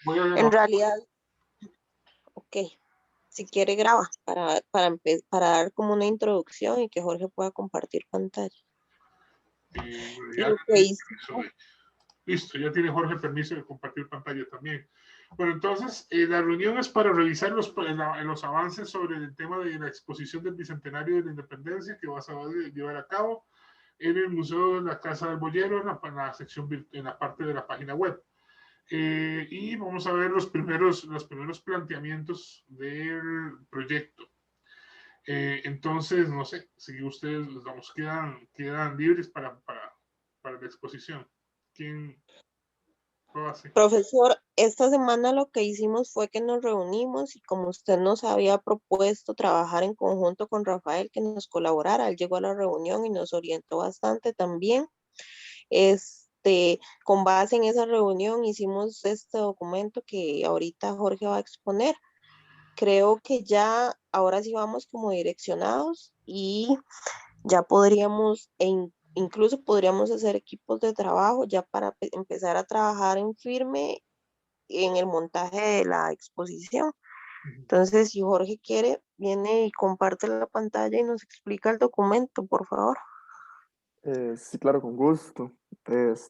Voy a En grabar. realidad, ok, si quiere graba para dar como una introducción y que Jorge pueda compartir pantalla. Bueno, Y ya lo que tiene hice, permiso listo, ya tiene Jorge permiso de compartir pantalla también. Bueno, entonces, la reunión es para revisar los avances sobre el tema de la exposición del Bicentenario de la Independencia que vas a llevar a cabo en el Museo de la Casa del Boyero, en la sección, en la parte de la página web. Y vamos a ver los primeros planteamientos del proyecto. Entonces, no sé, si ustedes, vamos, quedan libres para la exposición. ¿Quién lo hace? profesor, esta semana lo que hicimos fue que nos reunimos y como usted nos había propuesto trabajar en conjunto con Rafael, que nos colaborara, él llegó a la reunión y nos orientó bastante también. Con base en esa reunión hicimos este documento que ahorita Jorge va a exponer. Creo que ya ahora sí vamos como direccionados y ya podríamos, incluso podríamos hacer equipos de trabajo ya para empezar a trabajar en firme en el montaje de la exposición. Entonces, si Jorge quiere, viene y comparte la pantalla y nos explica el documento, por favor. Sí, claro, con gusto.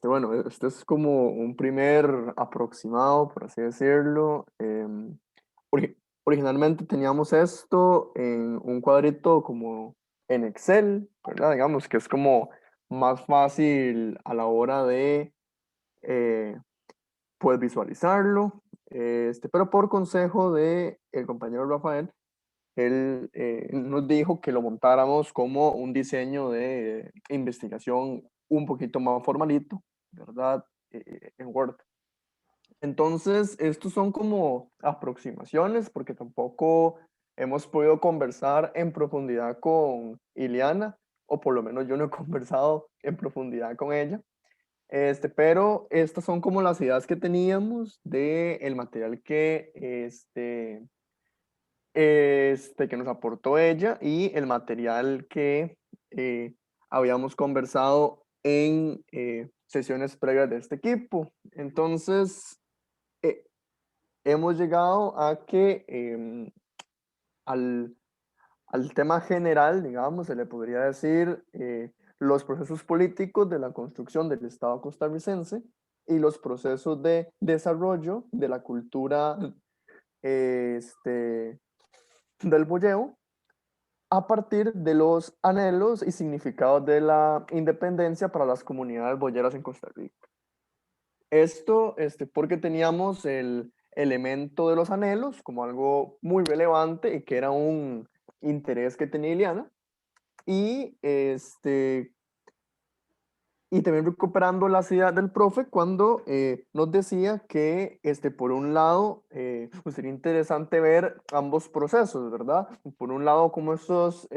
Bueno, este es como un primer aproximado, por así decirlo. Originalmente teníamos esto en un cuadrito como en Excel, ¿verdad? Digamos que es como más fácil a la hora de eh, pues visualizarlo. Pero por consejo de el compañero Rafael, él nos dijo que lo montáramos como un diseño de investigación un poquito más formalito, ¿verdad? En Word. Entonces, estos son como aproximaciones, porque tampoco hemos podido conversar en profundidad con Ileana, o por lo menos yo no he conversado en profundidad con ella. Pero estas son como las ideas que teníamos del material que nos aportó ella y el material que eh, habíamos conversado en sesiones previas de este equipo. Entonces, eh, hemos llegado a que al, al tema general, digamos, se le podría decir los procesos políticos de la construcción del Estado costarricense y los procesos de desarrollo de la cultura del boyeo a partir de los anhelos y significados de la independencia para las comunidades boyeras en Costa Rica. Esto, porque teníamos el elemento de los anhelos como algo muy relevante y que era un interés que tenía Ileana, y, y también recuperando la ciudad del profe cuando nos decía que, por un lado, pues sería interesante ver ambos procesos, ¿verdad? Por un lado, como estos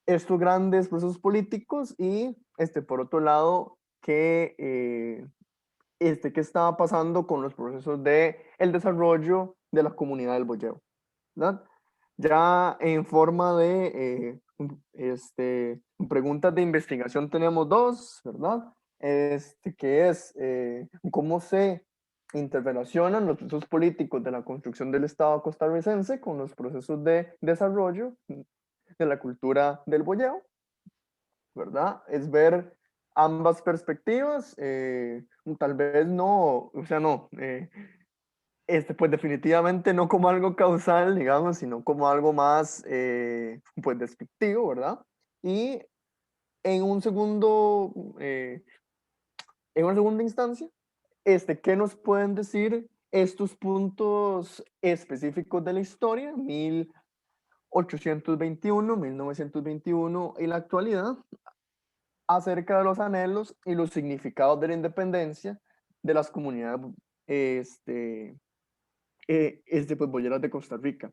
grandes procesos políticos y, por otro lado, qué estaba pasando con los procesos de el desarrollo de la comunidad del boyeo, ¿verdad? Ya en forma de preguntas de investigación tenemos dos, ¿verdad? Que es cómo se interrelacionan los procesos políticos de la construcción del Estado costarricense con los procesos de desarrollo de la cultura del boyeo, ¿verdad? Es ver ambas perspectivas, tal vez no, o sea, no, pues definitivamente no como algo causal, digamos, sino como algo más, pues descriptivo, ¿verdad? Y en un segundo, en una segunda instancia, ¿qué nos pueden decir estos puntos específicos de la historia, 1821, 1921 y la actualidad, acerca de los anhelos y los significados de la independencia de las comunidades este, pues, boyeras de Costa Rica?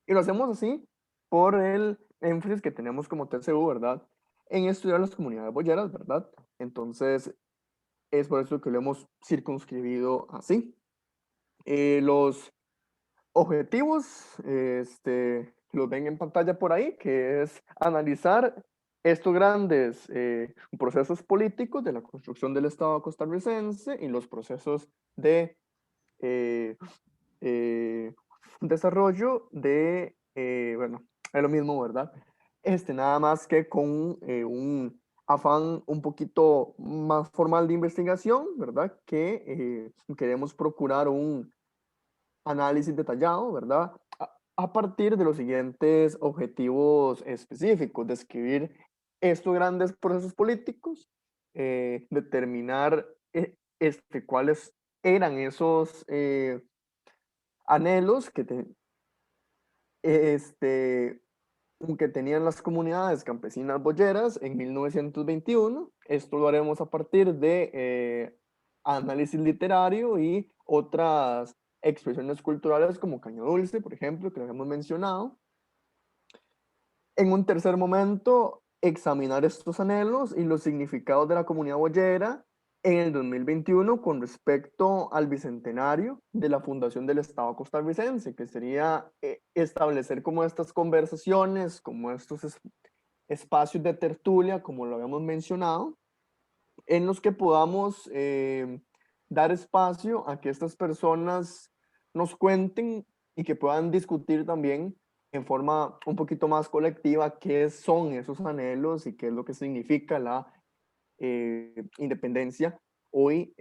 Y lo hacemos así por el énfasis que tenemos como TCU, ¿verdad? En estudiar las comunidades boyeras, ¿verdad? Entonces, es por eso que lo hemos circunscribido así. Los objetivos, los ven en pantalla por ahí, que es analizar estos grandes procesos políticos de la construcción del Estado costarricense y los procesos de eh, desarrollo de, bueno, es lo mismo, ¿verdad? Nada más que con un afán un poquito más formal de investigación, ¿verdad? Que queremos procurar un análisis detallado, ¿verdad? A partir de los siguientes objetivos específicos: describir estos grandes procesos políticos, determinar cuáles eran esos anhelos este, que tenían las comunidades campesinas boyeras en 1921. Esto lo haremos a partir de análisis literario y otras expresiones culturales como Caño Dulce, por ejemplo, que lo hemos mencionado. En un tercer momento, examinar estos anhelos y los significados de la comunidad boyera en el 2021 con respecto al bicentenario de la fundación del Estado costarricense, que sería establecer como estas conversaciones, como estos espacios de tertulia, como lo habíamos mencionado, en los que podamos dar espacio a que estas personas nos cuenten y que puedan discutir también en forma un poquito más colectiva qué son esos anhelos y qué es lo que significa la independencia hoy,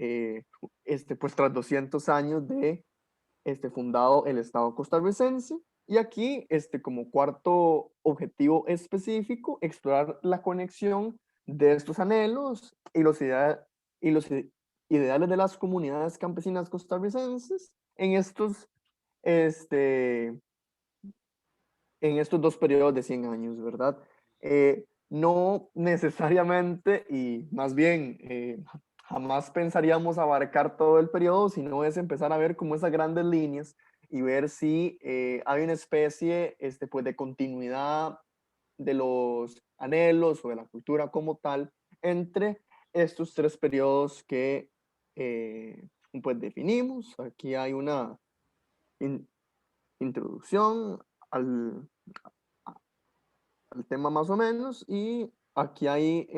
pues tras 200 años de fundado el Estado costarricense. Y aquí, como cuarto objetivo específico, explorar la conexión de estos anhelos y y los ideales de las comunidades campesinas costarricenses en este, en estos dos periodos de 100 años, ¿verdad? No necesariamente, y más bien jamás pensaríamos abarcar todo el periodo, sino es empezar a ver como esas grandes líneas y ver si hay una especie pues, de continuidad de los anhelos o de la cultura como tal entre estos tres periodos que pues definimos. Aquí hay una in introducción al, al tema más o menos, y aquí hay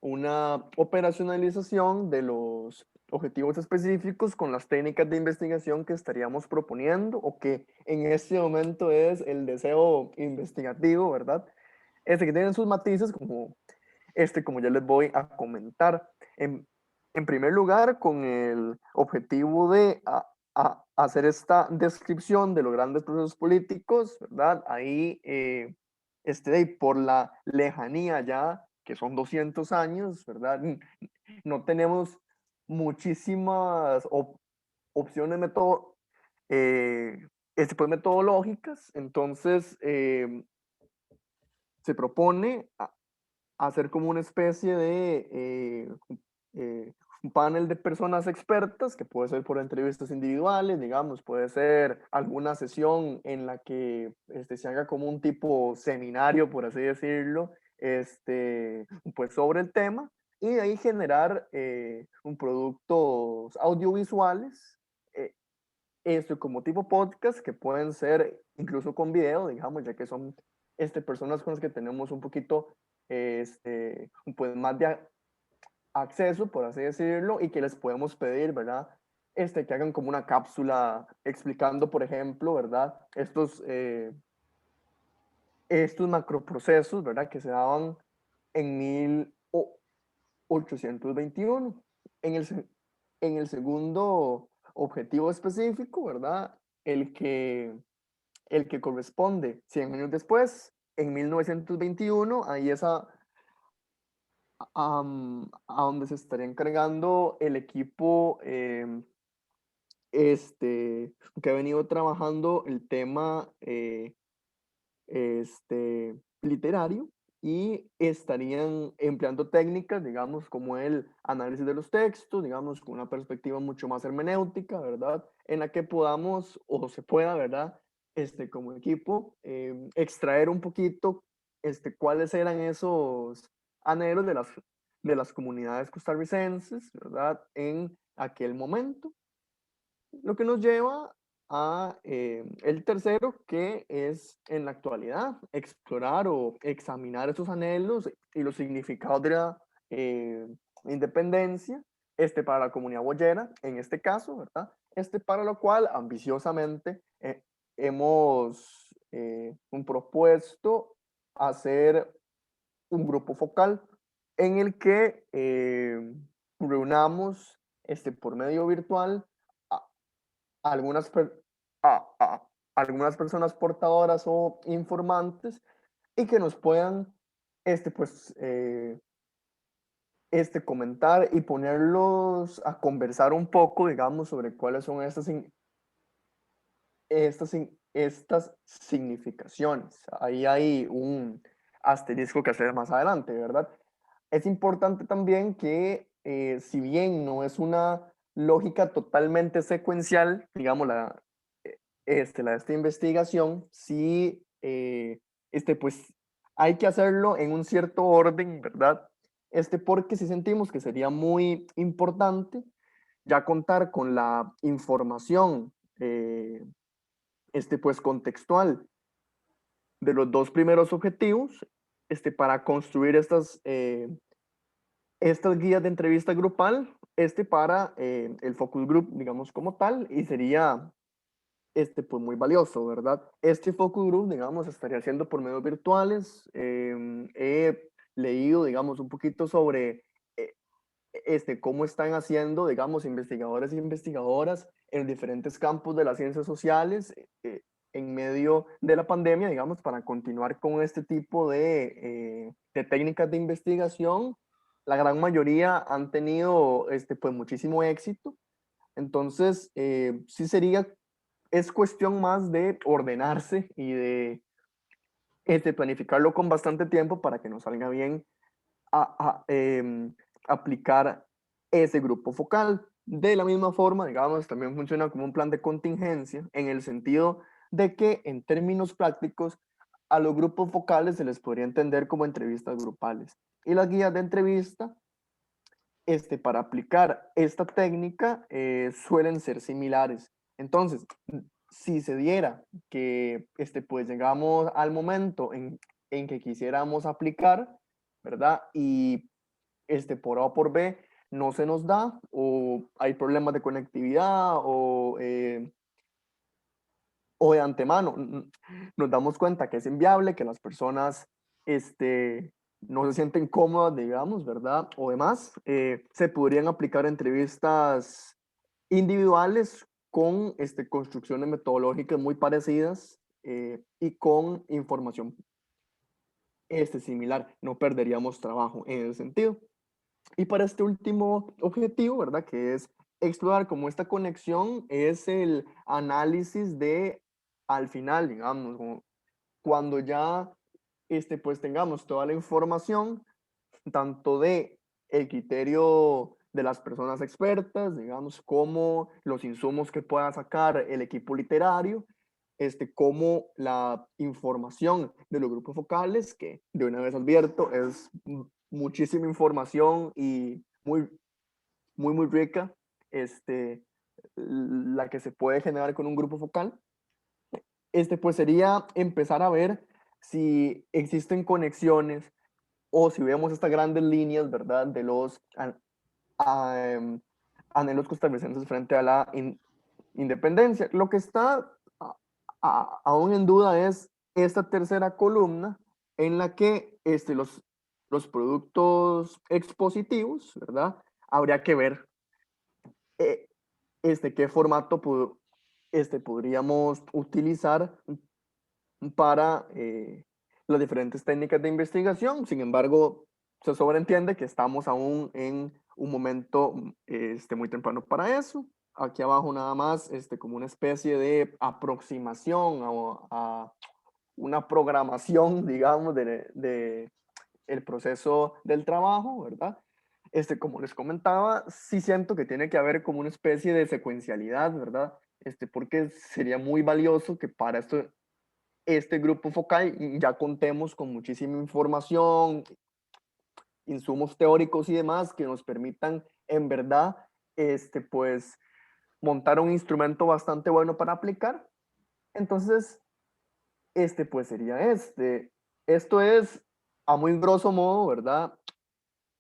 una operacionalización de los objetivos específicos con las técnicas de investigación que estaríamos proponiendo o que en este momento es el deseo investigativo, ¿verdad? Que tienen sus matices como ya les voy a comentar. En primer lugar, con el objetivo de hacer esta descripción de los grandes procesos políticos, ¿verdad? Ahí, por la lejanía ya, que son 200 años, ¿verdad? No tenemos muchísimas opciones pues, metodológicas. Entonces, se propone hacer como una especie de un panel de personas expertas, que puede ser por entrevistas individuales, digamos, puede ser alguna sesión en la que se haga como un tipo seminario, por así decirlo, pues sobre el tema, y de ahí generar un productos audiovisuales, como tipo podcast, que pueden ser incluso con video, digamos, ya que son personas con las que tenemos un poquito pues más de acceso, por así decirlo, y que les podemos pedir, ¿verdad? Que hagan como una cápsula explicando, por ejemplo, ¿verdad? Estos macroprocesos, ¿verdad? Que se daban en 1821. En en el segundo objetivo específico, ¿verdad? El que, el que corresponde 100 años después, en 1921, ahí es a donde se estaría encargando el equipo que ha venido trabajando el tema literario, y estarían empleando técnicas, digamos, como el análisis de los textos, digamos, con una perspectiva mucho más hermenéutica, ¿verdad? En la que podamos, o se pueda, ¿verdad? Como equipo, extraer un poquito, cuáles eran esos anhelos de las comunidades costarricenses, ¿verdad? En aquel momento. Lo que nos lleva a el tercero, que es en la actualidad explorar o examinar esos anhelos y los significados de la independencia, para la comunidad boyera, en este caso, ¿verdad? Para lo cual ambiciosamente hemos propuesto hacer un grupo focal en el que reunamos por medio virtual a algunas, a algunas personas portadoras o informantes y que nos puedan pues, comentar y ponerlos a conversar un poco, digamos, sobre cuáles son estas significaciones. Ahí hay un asterisco que hacer más adelante, ¿verdad? Es importante también que, si bien no es una lógica totalmente secuencial, digamos, la de esta investigación, sí, pues hay que hacerlo en un cierto orden, ¿verdad? Porque si sentimos que sería muy importante ya contar con la información, pues contextual de los dos primeros objetivos, para construir estas guías de entrevista grupal, para el focus group, digamos, como tal, y sería, pues muy valioso, ¿verdad? Este focus group, digamos, estaría haciendo por medios virtuales. He leído, digamos, un poquito sobre eh, cómo están haciendo, digamos, investigadores e investigadoras en diferentes campos de las ciencias sociales, en medio de la pandemia, digamos, para continuar con este tipo de técnicas de investigación. La gran mayoría han tenido, pues, muchísimo éxito. Entonces, sí es cuestión más de ordenarse y de planificarlo con bastante tiempo para que nos salga bien aplicar ese grupo focal. De la misma forma, digamos, también funciona como un plan de contingencia en el sentido de que en términos prácticos a los grupos focales se les podría entender como entrevistas grupales. Y las guías de entrevista, para aplicar esta técnica, suelen ser similares. Entonces, si se diera que pues llegamos al momento en que quisiéramos aplicar, ¿verdad? Y por A o por B no se nos da, o hay problemas de conectividad, o de antemano nos damos cuenta que es inviable, que las personas no se sienten cómodas, digamos, ¿verdad? O demás, se podrían aplicar entrevistas individuales con construcciones metodológicas muy parecidas, y con información similar. No perderíamos trabajo en ese sentido. Y para este último objetivo, ¿verdad? Que es explorar cómo esta conexión es el análisis de, al final, digamos, cuando ya pues tengamos toda la información, tanto de el criterio de las personas expertas, digamos, como los insumos que pueda sacar el equipo literario, como la información de los grupos focales, que de una vez advierto, es muchísima información y muy, muy, muy rica, la que se puede generar con un grupo focal. Pues sería empezar a ver si existen conexiones o si vemos estas grandes líneas, ¿verdad? De los anhelos costarricenses frente a la independencia. Lo que está aún en duda es esta tercera columna en la que los productos expositivos, ¿verdad? Habría que ver eh, qué formato podríamos utilizar para las diferentes técnicas de investigación. Sin embargo, se sobreentiende que estamos aún en un momento muy temprano para eso. Aquí abajo nada más como una especie de aproximación a una programación, digamos, de el proceso del trabajo, ¿verdad? Como les comentaba, sí siento que tiene que haber como una especie de secuencialidad, ¿verdad? Porque sería muy valioso que para este grupo focal ya contemos con muchísima información, insumos teóricos y demás que nos permitan en verdad, pues, montar un instrumento bastante bueno para aplicar. Entonces, pues sería este. Esto es a muy grosso modo, ¿verdad?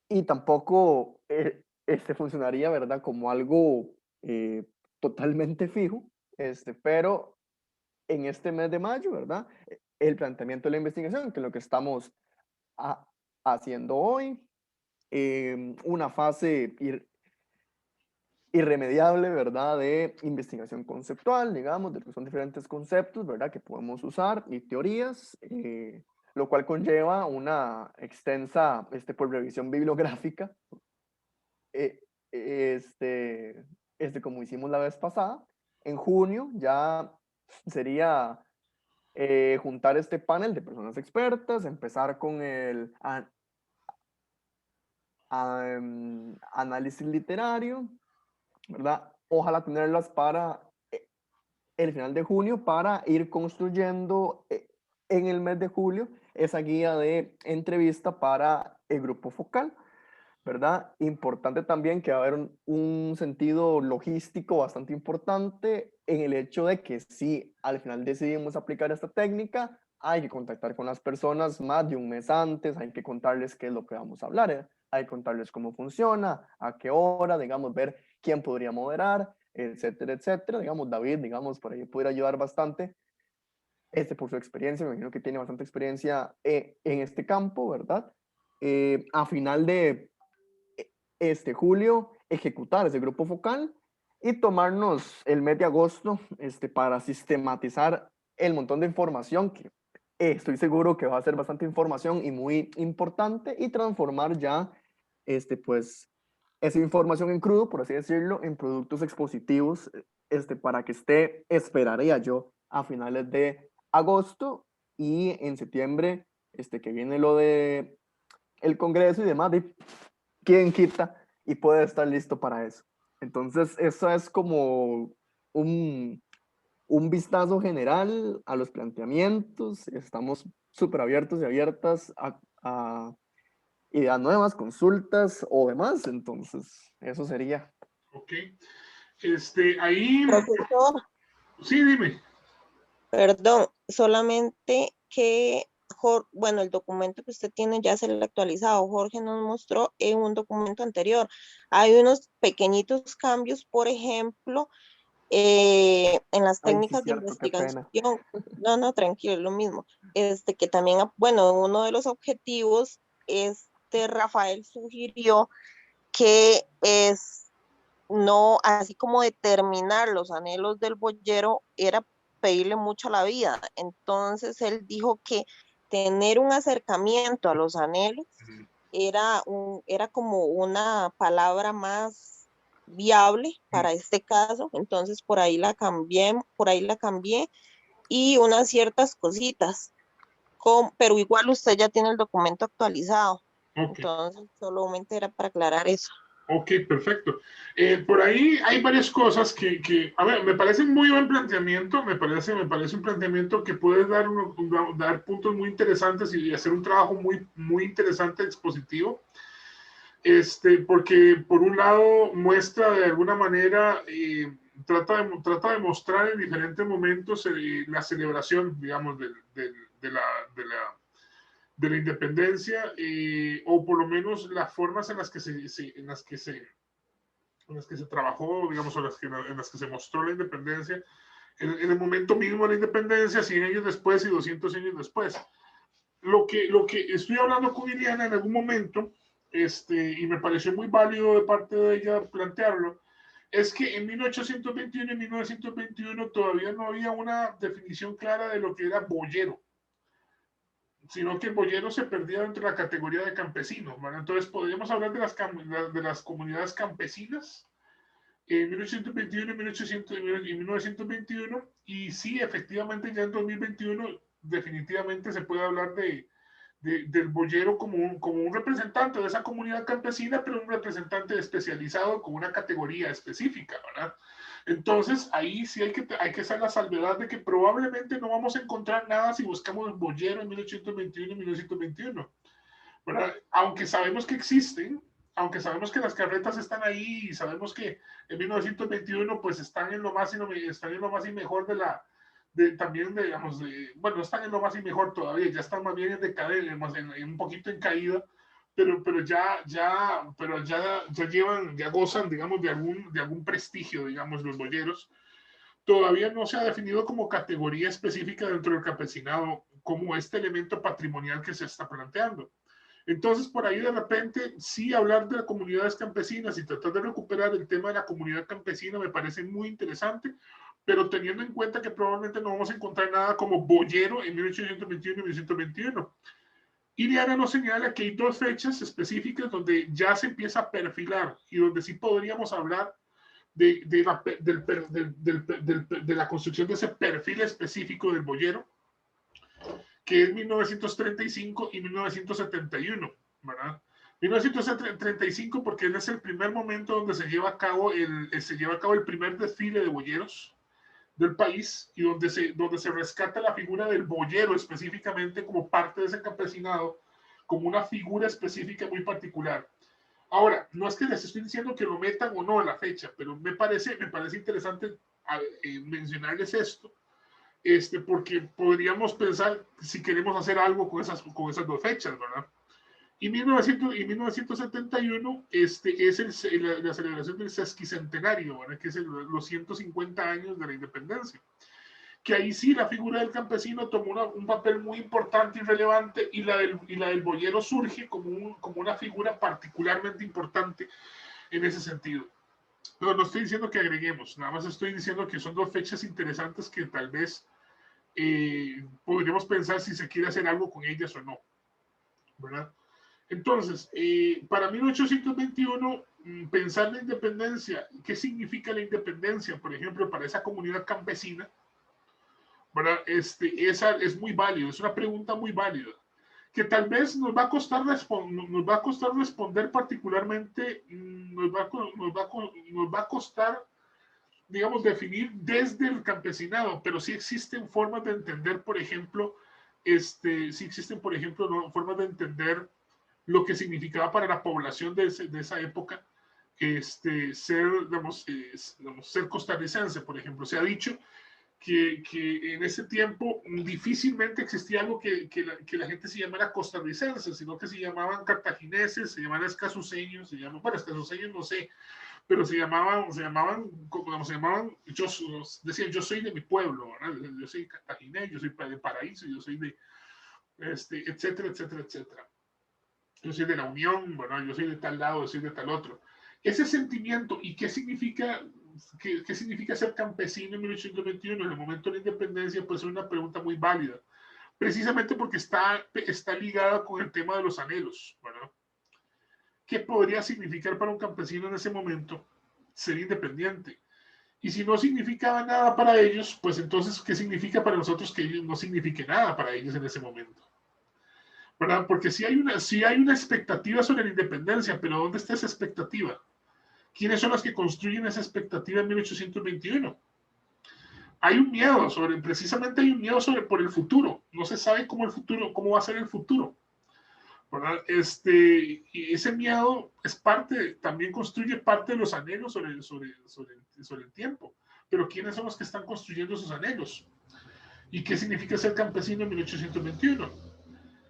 Y tampoco funcionaría, ¿verdad? Como algo totalmente fijo, pero en este mes de mayo, ¿verdad? El planteamiento de la investigación, que es lo que estamos haciendo hoy, una fase irremediable, ¿verdad? De investigación conceptual, digamos, de lo que son diferentes conceptos, ¿verdad? Que podemos usar y teorías, lo cual conlleva una extensa, por revisión bibliográfica, eh, como hicimos la vez pasada. En junio ya sería juntar este panel de personas expertas, empezar con el análisis literario, ¿verdad? Ojalá tenerlas para el final de junio para ir construyendo en el mes de julio esa guía de entrevista para el grupo focal, ¿verdad? Importante también que va a haber un sentido logístico bastante importante en el hecho de que si al final decidimos aplicar esta técnica, hay que contactar con las personas más de un mes antes, hay que contarles qué es lo que vamos a hablar, hay que contarles cómo funciona, a qué hora, digamos, ver quién podría moderar, etcétera, etcétera. Digamos, David, digamos, por ahí pudiera ayudar bastante, por su experiencia, me imagino que tiene bastante experiencia en este campo, ¿verdad? A final de julio, ejecutar ese grupo focal y tomarnos el mes de agosto para sistematizar el montón de información que estoy seguro que va a ser bastante información y muy importante, y transformar ya pues esa información en crudo, por así decirlo, en productos expositivos para que esté, esperaría yo, a finales de agosto, y en septiembre que viene lo de el congreso y demás, de quién quita y puede estar listo para eso. Entonces, eso es como un vistazo general a los planteamientos. Estamos súper abiertos y abiertas a ideas nuevas, consultas o demás. Entonces, eso sería. Ok. Ahí... Profesor, Sí, dime. perdón, solamente que, bueno, el documento que usted tiene ya se lo ha actualizado. Jorge nos mostró en un documento anterior. Hay unos pequeñitos cambios, por ejemplo, en las Ay, sí, técnicas de cierto, qué investigación. pena. No, no, tranquilo, es lo mismo. Que también, bueno, uno de los objetivos, Rafael sugirió que no, así como determinar los anhelos del boyero era pedirle mucho a la vida. Entonces él dijo que tener un acercamiento a los anhelos era como una palabra más viable para este caso. Entonces por ahí la cambié y unas ciertas cositas. Pero igual usted ya tiene el documento actualizado. Ok. Entonces solamente era para aclarar eso. Ok, perfecto. Por ahí hay varias cosas a ver, me parece un muy buen planteamiento, me parece un planteamiento que puede dar puntos muy interesantes y hacer un trabajo muy, muy interesante expositivo. Porque por un lado muestra de alguna manera, trata de mostrar en diferentes momentos la celebración, digamos, de la independencia, o por lo menos las formas en las que se trabajó, digamos, en las que se mostró la independencia, en el momento mismo de la independencia, 100 años después y 200 años después. Lo que estoy hablando con Liliana en algún momento, y me pareció muy válido de parte de ella plantearlo, es que en 1821 y 1921 todavía no había una definición clara de lo que era boyero, sino que el boyero se perdía dentro de la categoría de campesinos, ¿vale? Entonces podríamos hablar de las comunidades campesinas en 1821 y 1921, y sí, efectivamente ya en 2021 definitivamente se puede hablar del boyero como un representante de esa comunidad campesina, pero un representante especializado con una categoría específica, ¿verdad? Entonces, ahí sí hay que hacer la salvedad de que probablemente no vamos a encontrar nada si buscamos el boyero en 1821 y 1921, ¿verdad? Aunque sabemos que existen, aunque sabemos que las carretas están ahí y sabemos que en 1921 pues están en lo más y mejor de la, también digamos, bueno, no están en lo más y mejor todavía, ya están más bien en decadencia, en un poquito en caída, pero ya llevan, ya gozan, digamos, de algún prestigio, digamos, los boyeros. Todavía no se ha definido como categoría específica dentro del campesinado como este elemento patrimonial que se está planteando. Entonces, por ahí de repente, sí hablar de las comunidades campesinas y tratar de recuperar el tema de la comunidad campesina me parece muy interesante, pero teniendo en cuenta que probablemente no vamos a encontrar nada como boyero en 1821 y 1921. Y Diana nos señala que hay dos fechas específicas donde ya se empieza a perfilar y donde sí podríamos hablar de la construcción de ese perfil específico del boyero, que es 1935 y 1971, ¿verdad? 1935 porque es el primer momento donde se lleva a cabo el primer desfile de boyeros del país y donde se rescata la figura del boyero específicamente como parte de ese campesinado, como una figura específica muy particular. Ahora, no es que les estoy diciendo que lo metan o no en la fecha, pero me parece interesante mencionarles esto, porque podríamos pensar si queremos hacer algo con esas dos fechas, ¿verdad? Y 1971 es la celebración del sesquicentenario, ¿verdad? Que es los 150 años de la independencia. Que ahí sí la figura del campesino tomó un papel muy importante y relevante, y la del boyero surge como una figura particularmente importante en ese sentido. No estoy diciendo que agreguemos, nada más estoy diciendo que son dos fechas interesantes que tal vez podríamos pensar si se quiere hacer algo con ellas o no, ¿verdad? Entonces, para 1821, pensar la independencia, ¿qué significa la independencia? Por ejemplo, para esa comunidad campesina, ¿verdad? Esa es muy válido, es una pregunta muy válida, que tal vez nos va a costar responder particularmente, nos va a costar, digamos, definir desde el campesinado, pero sí existen formas de entender, por ejemplo, formas de entender lo que significaba para la población de esa época ser costarricense, por ejemplo. Se ha dicho que en ese tiempo difícilmente existía algo que la gente se llamara costarricense, sino que se llamaban cartagineses, se llamaban escasuseños, bueno, escasuseños no sé, pero decían, yo soy de mi pueblo, ¿verdad? Yo soy cartaginés, yo soy de Paraíso, yo soy de, etcétera, etcétera, etcétera. Yo soy de la Unión, bueno, yo soy de tal lado, yo soy de tal otro. Ese sentimiento, ¿y qué significa ser campesino en 1821, en el momento de la independencia? Pues es una pregunta muy válida, precisamente porque está ligada con el tema de los anhelos, ¿verdad? ¿Qué podría significar para un campesino en ese momento ser independiente? Y si no significaba nada para ellos, pues entonces, ¿qué significa para nosotros que no signifique nada para ellos en ese momento? ¿Verdad? Porque sí hay una expectativa sobre la independencia, pero ¿dónde está esa expectativa? ¿Quiénes son los que construyen esa expectativa en 1821? Hay un miedo precisamente hay un miedo por el futuro. No se sabe cómo va a ser el futuro, ¿verdad? Y ese miedo también construye parte de los anhelos sobre el tiempo. Pero ¿quiénes son los que están construyendo esos anhelos? ¿Y qué significa ser campesino en 1821?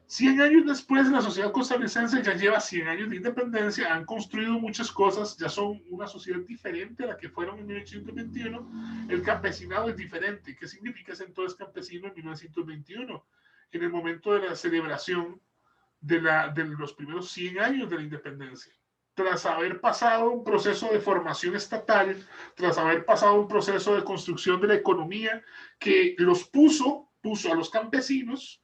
100 años después, la sociedad costarricense ya lleva 100 años de independencia, han construido muchas cosas, ya son una sociedad diferente a la que fueron en 1821. El campesinado es diferente. ¿Qué significa ser entonces campesino en 1921? En el momento de la celebración de los primeros 100 años de la independencia. Tras haber pasado un proceso de formación estatal, tras haber pasado un proceso de construcción de la economía que los puso a los campesinos,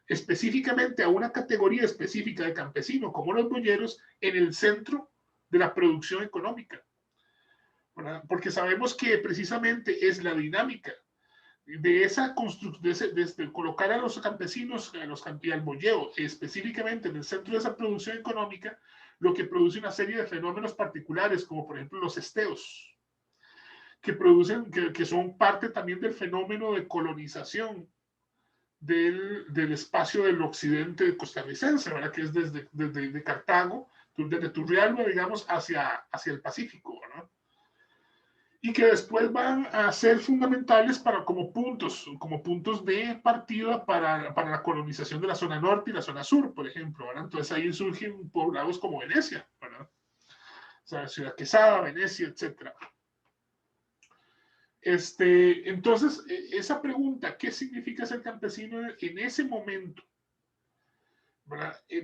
específicamente a una categoría específica de campesinos como los boyeros, en el centro de la producción económica, ¿verdad? Porque sabemos que precisamente es la dinámica de esa construcción, de colocar a los campesinos, al boyero, específicamente en el centro de esa producción económica, lo que produce una serie de fenómenos particulares, como por ejemplo los esteos, que son parte también del fenómeno de colonización del espacio del occidente costarricense, ¿verdad? Que es desde Cartago. desde Turrialba, digamos, hacia el Pacífico, ¿no? Y que después van a ser fundamentales como puntos de partida para la colonización de la zona norte y la zona sur, por ejemplo, ¿verdad? Entonces ahí surgen poblados como Venecia, ¿verdad? O sea, Ciudad Quesada, Venecia, etc. Entonces, esa pregunta, ¿qué significa ser campesino en ese momento?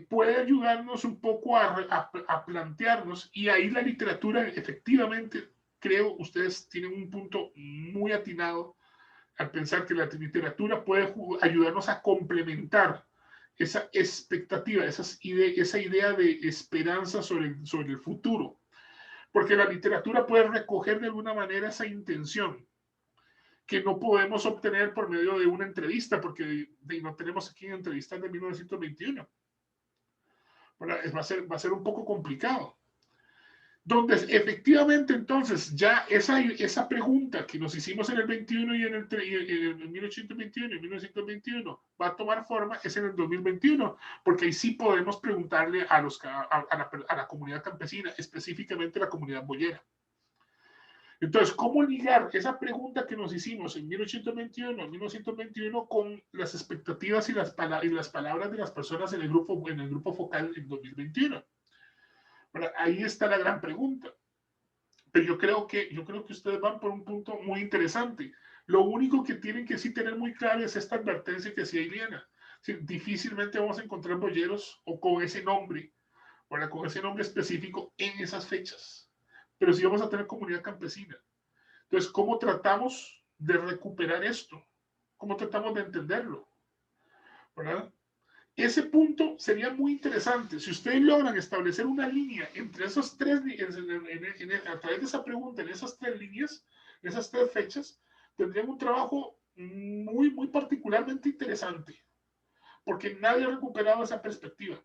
Puede ayudarnos un poco a plantearnos, y ahí la literatura efectivamente, creo, ustedes tienen un punto muy atinado al pensar que la literatura puede ayudarnos a complementar esa expectativa, esa idea de esperanza sobre el futuro, porque la literatura puede recoger de alguna manera esa intención que no podemos obtener por medio de una entrevista, porque no tenemos aquí entrevistas de 1921. Va a ser un poco complicado. Donde efectivamente entonces ya esa pregunta que nos hicimos en el 21 y en el 1821 y 1921 va a tomar forma es en el 2021, porque ahí sí podemos preguntarle a la comunidad campesina, específicamente la comunidad boyera. Entonces, ¿cómo ligar esa pregunta que nos hicimos en 1821, 1921 con las expectativas y las palabras de las personas en el grupo focal en 2021? Bueno, ahí está la gran pregunta. Pero yo creo que ustedes van por un punto muy interesante. Lo único que tienen que sí tener muy claro es esta advertencia que sí hay Liana. Difícilmente vamos a encontrar boyeros o con ese nombre, con ese nombre específico en esas fechas. Pero sí vamos a tener comunidad campesina. Entonces, ¿cómo tratamos de recuperar esto? ¿Cómo tratamos de entenderlo? ¿Verdad? Ese punto sería muy interesante. Si ustedes logran establecer una línea entre esos tres, a través de esa pregunta, en esas tres líneas, esas tres fechas, tendrían un trabajo muy, muy particularmente interesante, porque nadie ha recuperado esa perspectiva.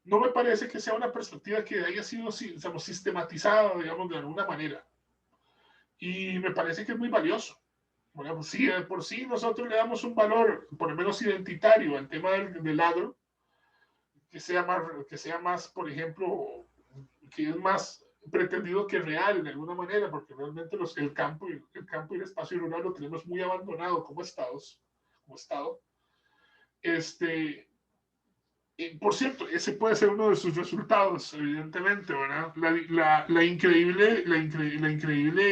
No me parece que sea una perspectiva que haya sido, digamos, sistematizada, digamos, de alguna manera. Y me parece que es muy valioso. Bueno, pues sí, por sí nosotros le damos un valor, por lo menos identitario, al tema del agro, que sea más, por ejemplo, que es más pretendido que real de alguna manera, porque realmente el campo y el espacio rural lo tenemos muy abandonado como Estado. Por cierto, ese puede ser uno de sus resultados, evidentemente, ¿verdad? La increíble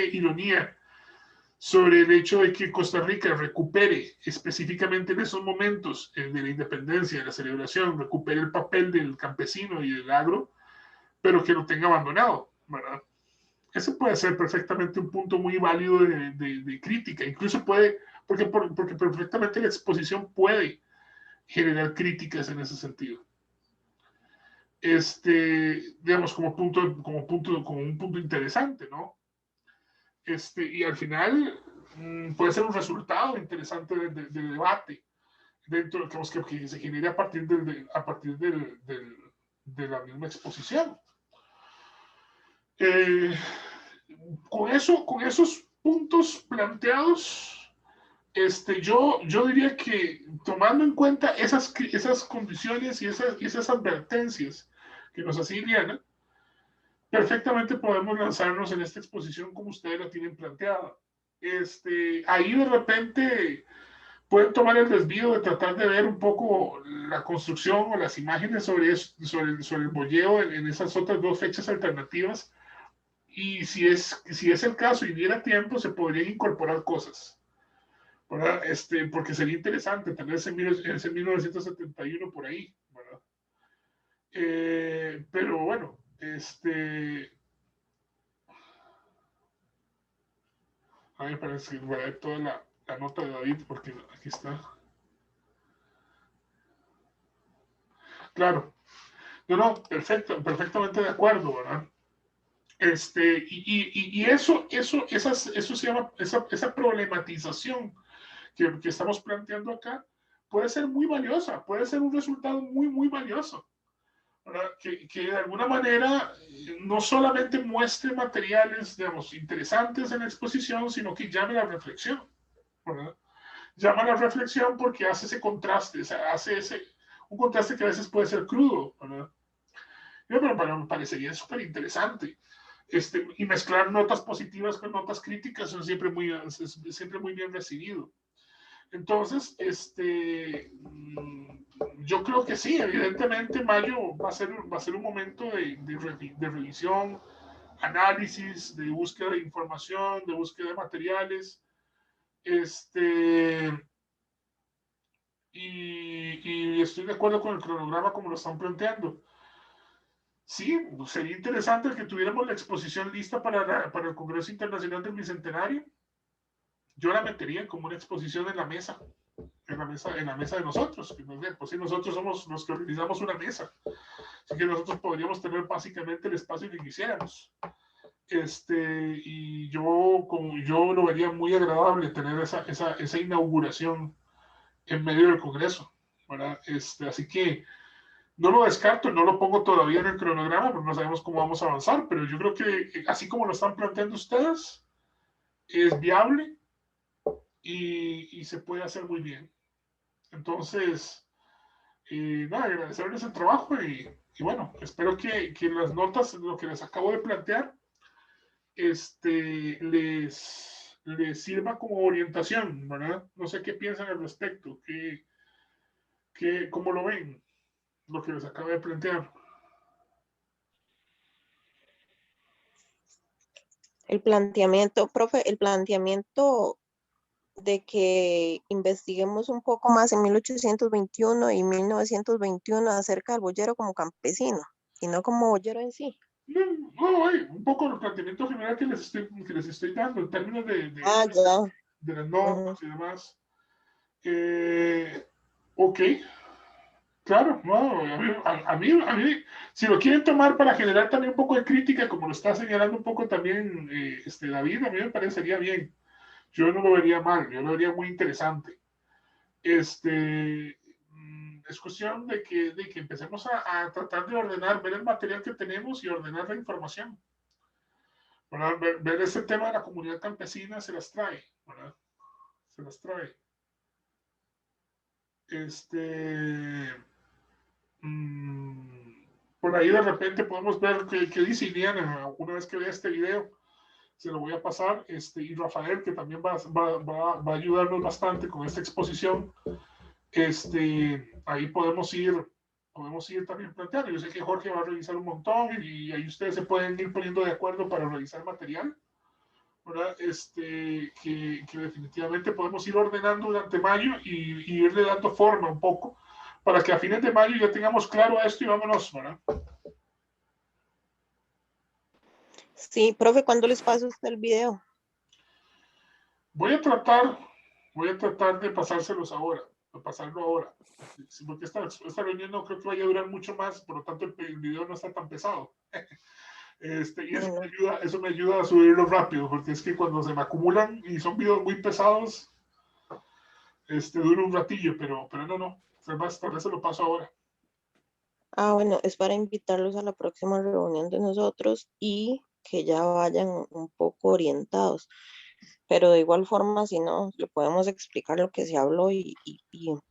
ironía sobre el hecho de que Costa Rica recupere específicamente en esos momentos de la independencia, de la celebración, recupere el papel del campesino y del agro, pero que lo tenga abandonado, ¿verdad? Ese puede ser perfectamente un punto muy válido de crítica, incluso puede, porque perfectamente la exposición puede generar críticas en ese sentido. Digamos, como un punto interesante, ¿no? Y al final puede ser un resultado interesante de debate dentro de que se genere a partir de la misma exposición. Con esos puntos planteados, yo diría que tomando en cuenta esas condiciones y esas advertencias que nos hace Iliana, perfectamente podemos lanzarnos en esta exposición como ustedes la tienen planteada. Ahí de repente pueden tomar el desvío de tratar de ver un poco la construcción o las imágenes sobre el boyeo en esas otras dos fechas alternativas. Y si es el caso y diera tiempo, se podrían incorporar cosas, ¿verdad? Porque sería interesante tener ese 1971 por ahí, ¿verdad? Pero bueno, a mí me parece que voy a ver toda la nota de David, porque aquí está. Claro. No, perfectamente de acuerdo, ¿verdad? Y eso se llama, esa problematización que estamos planteando acá, puede ser muy valiosa, puede ser un resultado muy, muy valioso, ¿verdad? Que de alguna manera no solamente muestre materiales, digamos, interesantes en la exposición, sino que llame a la reflexión, ¿verdad? Llama a la reflexión porque hace ese contraste, o sea, un contraste que a veces puede ser crudo, ¿verdad? Pero me parecería súper interesante. Y mezclar notas positivas con notas críticas son siempre muy bien recibido. Entonces, yo creo que sí, evidentemente mayo va a ser un momento de revisión, análisis, de búsqueda de información, de búsqueda de materiales, este, y estoy de acuerdo con el cronograma como lo están planteando. Sí, sería interesante que tuviéramos la exposición lista para el Congreso Internacional del Bicentenario. Yo la metería como una exposición en la mesa de nosotros. Pues sí, nosotros somos los que organizamos una mesa. Así que nosotros podríamos tener básicamente el espacio que quisiéramos. Y yo lo vería muy agradable tener esa inauguración en medio del Congreso, ¿verdad? Así que no lo descarto, no lo pongo todavía en el cronograma, porque no sabemos cómo vamos a avanzar, pero yo creo que así como lo están planteando ustedes, es viable y se puede hacer muy bien. Entonces, nada, agradecerles el trabajo bueno, espero que las notas, lo que les acabo de plantear, les sirva como orientación, ¿verdad? No sé qué piensan al respecto, cómo lo ven, lo que les acabo de plantear. El planteamiento, profe, el planteamiento de que investiguemos un poco más en 1821 y 1921 acerca del boyero como campesino y no como boyero en sí. No, un poco el planteamiento general que les estoy dando en términos Ah, ya. de las Ujú. normas y demás. Ok, claro, no, si lo quieren tomar para generar también un poco de crítica, como lo está señalando un poco también David, a mí me parecería bien. Yo no lo vería mal, yo lo vería muy interesante. Es cuestión de que empecemos a tratar de ordenar, ver el material que tenemos y ordenar la información. ¿Verdad? Ver ese tema de la comunidad campesina se las trae, ¿verdad? Se las trae. Por ahí de repente podemos ver qué dice Iliana una vez que vea este video. Se lo voy a pasar. Y Rafael, que también va a ayudarnos bastante con esta exposición. Ahí podemos ir también planteando. Yo sé que Jorge va a revisar un montón y ahí ustedes se pueden ir poniendo de acuerdo para revisar material, ¿verdad? Que definitivamente podemos ir ordenando durante mayo y irle dando forma un poco para que a fines de mayo ya tengamos claro esto y vámonos, ¿verdad? Sí, profe, ¿cuándo les pasa usted el video? Voy a tratar, voy a tratar de pasárselos ahora, de pasarlo ahora. Sí, porque esta reunión no creo que vaya a durar mucho más, por lo tanto el video no está tan pesado. Y Bueno, eso me ayuda a subirlo rápido, porque es que cuando se me acumulan y son videos muy pesados, dura un ratillo, pero no, tal vez se lo paso ahora. bueno, es para invitarlos a la próxima reunión de nosotros y que ya vayan un poco orientados. Pero de igual forma, si no, le podemos explicar lo que se habló y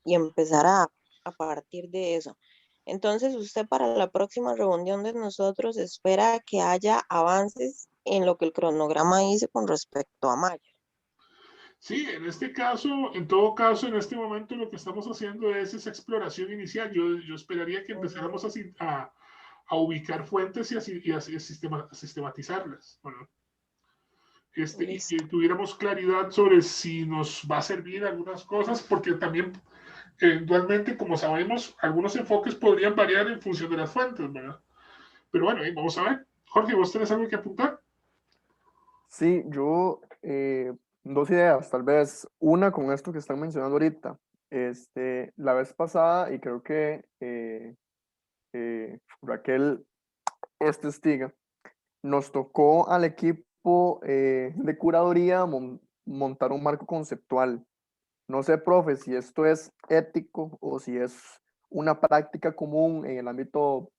empezar a partir de eso. Entonces, usted para la próxima reunión de nosotros espera que haya avances en lo que el cronograma dice con respecto a mayo. Sí, en este caso, en todo caso, en este momento lo que estamos haciendo es esa exploración inicial. Yo esperaría que Ujú. empezáramos a ubicar fuentes y a sistematizarlas. Bueno, y Listo. que tuviéramos claridad sobre si nos va a servir algunas cosas, porque también, eventualmente, como sabemos, algunos enfoques podrían variar en función de las fuentes, ¿verdad? Pero bueno, vamos a ver. Jorge, ¿vos tenés algo que apuntar? Sí, yo, dos ideas, tal vez una con esto que están mencionando ahorita. La vez pasada, y creo que Raquel es testiga, nos tocó al equipo de curaduría montar un marco conceptual. No sé, profe, si esto es ético o si es una práctica común en el ámbito,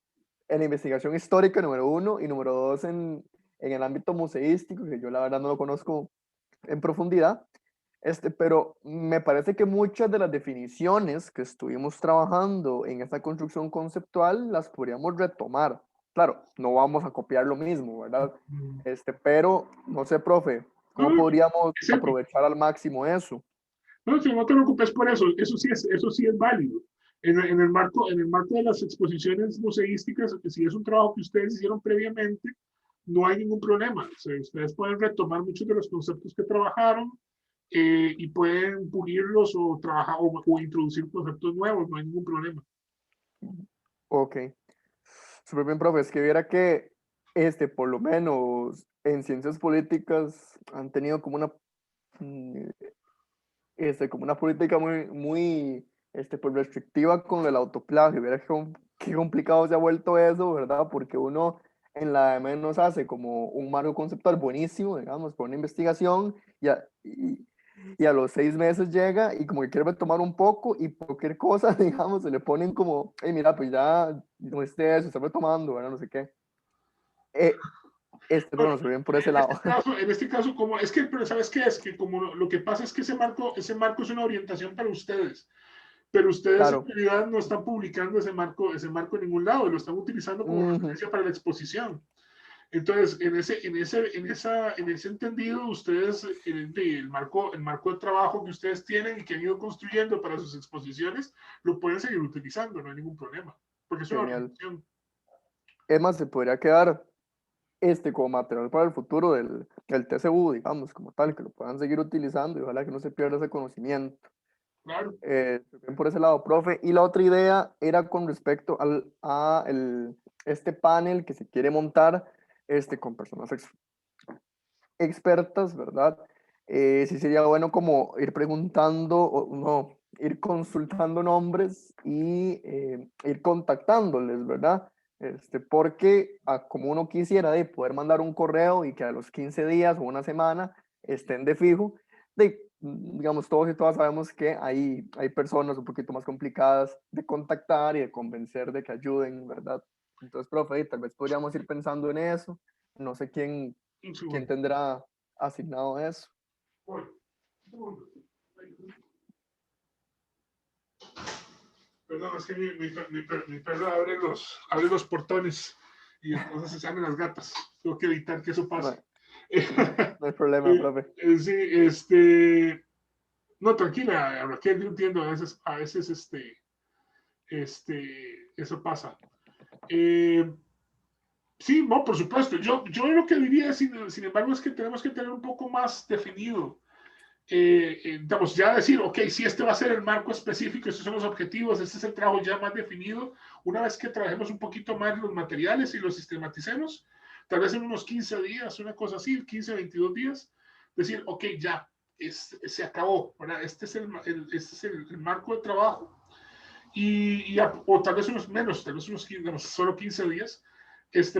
en la investigación histórica, número uno, y número dos, en el ámbito museístico, que yo la verdad no lo conozco en profundidad. Pero me parece que muchas de las definiciones que estuvimos trabajando en esta construcción conceptual las podríamos retomar. claro, no vamos a copiar lo mismo, ¿verdad? Mm. Pero, no sé, profe, No, ¿cómo podríamos es épico. aprovechar al máximo eso? No, si no te preocupes por eso, eso sí es válido. En el marco de las exposiciones museísticas, que si es un trabajo que ustedes hicieron previamente, no hay ningún problema. O sea, ustedes pueden retomar muchos de los conceptos que trabajaron y pueden pulirlos o trabajar o introducir conceptos nuevos, no hay ningún problema. Ok. Súper bien, profe. Es que viera que, por lo menos en ciencias políticas han tenido como una, mm, como una política muy, pues restrictiva con el autoplagio. Viera qué complicado se ha vuelto eso, ¿verdad? Porque uno en la de menos hace como un marco conceptual buenísimo, digamos, por una investigación y a los 6 meses llega y como que quiere tomar un poco y cualquier cosa, digamos, se le ponen como, hey, mira, pues ya no esté eso, está retomando, ¿verdad? No sé qué. Eh, pero no se ven por ese lado. En este caso, como es que, pero ¿sabes qué? Es que como lo que pasa es que ese marco es una orientación para ustedes, pero ustedes en Claro. realidad no están publicando ese marco en ningún lado, lo están utilizando como Ujú. referencia para la exposición. Entonces, en ese entendido, ustedes, el marco de trabajo que ustedes tienen y que han ido construyendo para sus exposiciones, lo pueden seguir utilizando, no hay ningún problema, porque es una Genial. orientación. Es más, se podría quedar como material para el futuro del TCU, digamos, como tal, que lo puedan seguir utilizando y ojalá que no se pierda ese conocimiento. Claro. Bien por ese lado, profe. Y la otra idea era con respecto este panel que se quiere montar con personas expertas, ¿verdad? Sí sería bueno como ir preguntando, o no, ir consultando nombres y ir contactándoles, ¿verdad? Porque como uno quisiera de poder mandar un correo y que a los 15 días o una semana estén de fijo, digamos, todos y todas sabemos que hay personas un poquito más complicadas de contactar y de convencer de que ayuden, ¿verdad? Entonces, profe, tal vez podríamos ir pensando en eso. No sé Un quién segundo. tendrá asignado eso. Voy. Un segundo. Perdón, es que mi perro abre los portones y entonces se salen las gatas. Tengo que evitar que eso No, pase. no hay problema, profe. Sí, no, tranquila, Raquel, yo entiendo, a veces, eso pasa. Sí, no, por supuesto. Yo lo que diría, sin embargo, es que tenemos que tener un poco más definido digamos, ya decir, ok, si este va a ser el marco específico, estos son los objetivos, este es el trabajo ya más definido, una vez que trabajemos un poquito más los materiales y los sistematicemos, tal vez en unos 15 días, una cosa así, 15, 22 días, decir, ok, ya, se acabó, ¿verdad? Este es este es el marco de trabajo, o tal vez unos menos, tal vez unos 15, digamos, solo 15 días,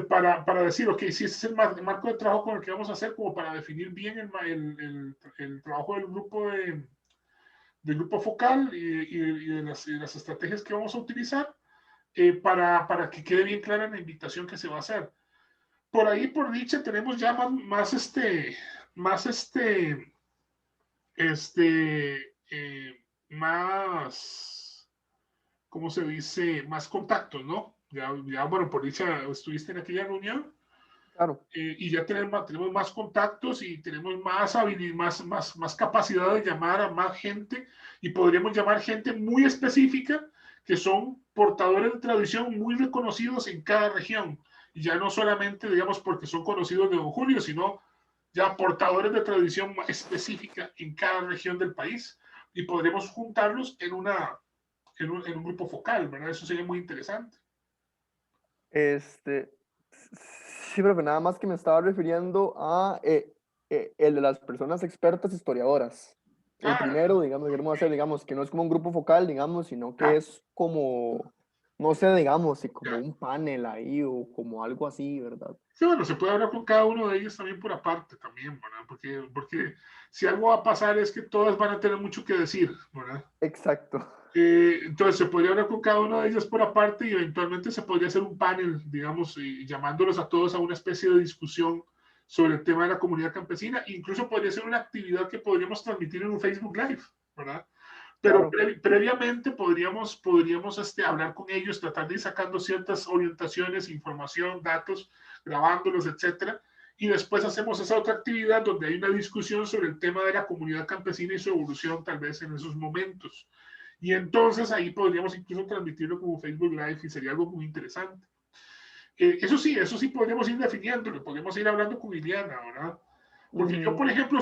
para decir, ok, si ese es el marco de trabajo con el que vamos a hacer, como para definir bien el trabajo del grupo focal y de las estrategias que vamos a utilizar, para que quede bien clara la invitación que se va a hacer. Por ahí, por dicha, tenemos ya más más, ¿cómo se dice? Más contactos, ¿no? Bueno, por dicha, estuviste en aquella reunión Claro. y ya tenemos más contactos y tenemos más habilidad, más capacidad de llamar a más gente y podríamos llamar gente muy específica que son portadores de tradición muy reconocidos en cada región. Y ya no solamente, digamos, porque son conocidos de Don Julio, sino ya portadores de tradición específica en cada región del país y podremos juntarlos en un grupo focal, ¿verdad? Eso sería muy interesante. Este, sí, profe, nada más que me estaba refiriendo a el de las personas expertas historiadoras. El Ah, primero, digamos, queremos hacer, digamos, que no es como un grupo focal, digamos, sino que ya, es como, no sé, digamos, si como ya. un panel ahí o como algo así, ¿verdad? Sí, bueno, se puede hablar con cada uno de ellos también por aparte, también, ¿verdad? Porque si algo va a pasar es que todas van a tener mucho que decir, ¿verdad? Exacto. Entonces se podría hablar con cada uno de ellos por aparte y eventualmente se podría hacer un panel, digamos, llamándolos a todos a una especie de discusión sobre el tema de la comunidad campesina. Incluso podría ser una actividad que podríamos transmitir en un Facebook Live, ¿verdad? Pero Claro. previamente podríamos hablar con ellos, tratar de ir sacando ciertas orientaciones, información, datos, grabándolos, etcétera. Y después hacemos esa otra actividad donde hay una discusión sobre el tema de la comunidad campesina y su evolución tal vez en esos momentos. Y entonces ahí podríamos incluso transmitirlo como Facebook Live y sería algo muy interesante. Eso sí podríamos ir definiéndolo, podemos ir hablando con Liliana, ¿verdad? Porque yo, por ejemplo,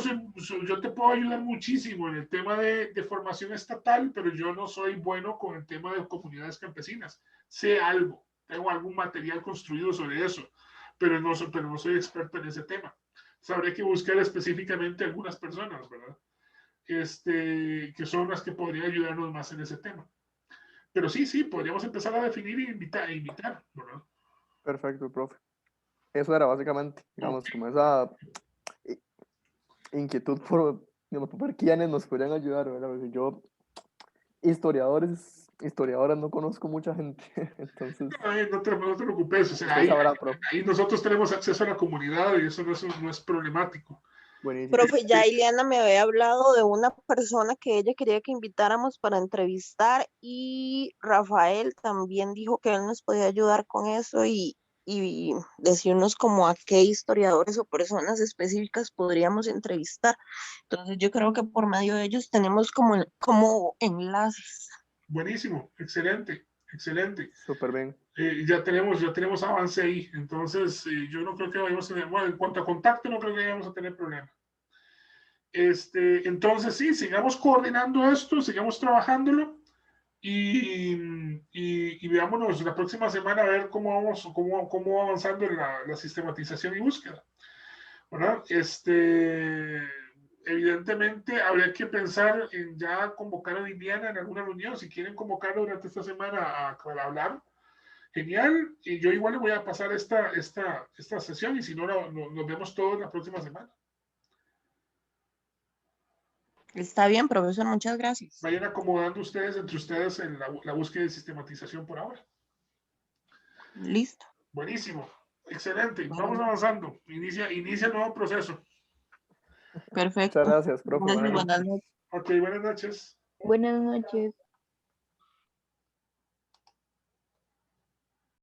yo te puedo ayudar muchísimo en el tema de formación estatal, pero yo no soy bueno con el tema de comunidades campesinas. Sé algo, tengo algún material construido sobre eso, pero no soy experto en ese tema. Sabré que buscar específicamente algunas personas, ¿verdad? Que son las que podrían ayudarnos más en ese tema. Pero sí, podríamos empezar a definir e invitar, ¿verdad? Perfecto, profe. Eso era básicamente, digamos, como esa inquietud por, digamos, por ver quiénes nos podrían ayudar, ¿verdad? Porque yo, historiadoras no conozco mucha gente, entonces, Ay, no te preocupes, o sea, usted sabrá, profe. ahí nosotros tenemos acceso a la comunidad y eso no es problemático. Buenísimo. Profe, ya Ileana me había hablado de una persona que ella quería que invitáramos para entrevistar y Rafael también dijo que él nos podía ayudar con eso y decirnos como a qué historiadores o personas específicas podríamos entrevistar. Entonces yo creo que por medio de ellos tenemos como enlaces. Buenísimo, excelente, excelente. Súper bien. Ya tenemos avance ahí, entonces yo no creo que vayamos a tener, bueno, en cuanto a contacto no creo que vayamos a tener problema. Entonces sí, sigamos coordinando esto, sigamos trabajándolo y veámonos la próxima semana a ver cómo va avanzando la sistematización y búsqueda, ¿verdad? Evidentemente habría que pensar en ya convocar a Liliana en alguna reunión, si quieren convocarla durante esta semana para hablar, genial, y yo igual le voy a pasar esta sesión y si no, nos vemos todos la próxima semana. Está bien, profesor, muchas gracias. Vayan acomodando ustedes entre ustedes en la búsqueda de sistematización por ahora. Listo. Buenísimo, excelente, vamos Bueno, avanzando, inicia el nuevo proceso. Muchas perfecto. gracias, profe. Gracias, Buenas buenas noches. noches. Ok, buenas noches. Buenas noches.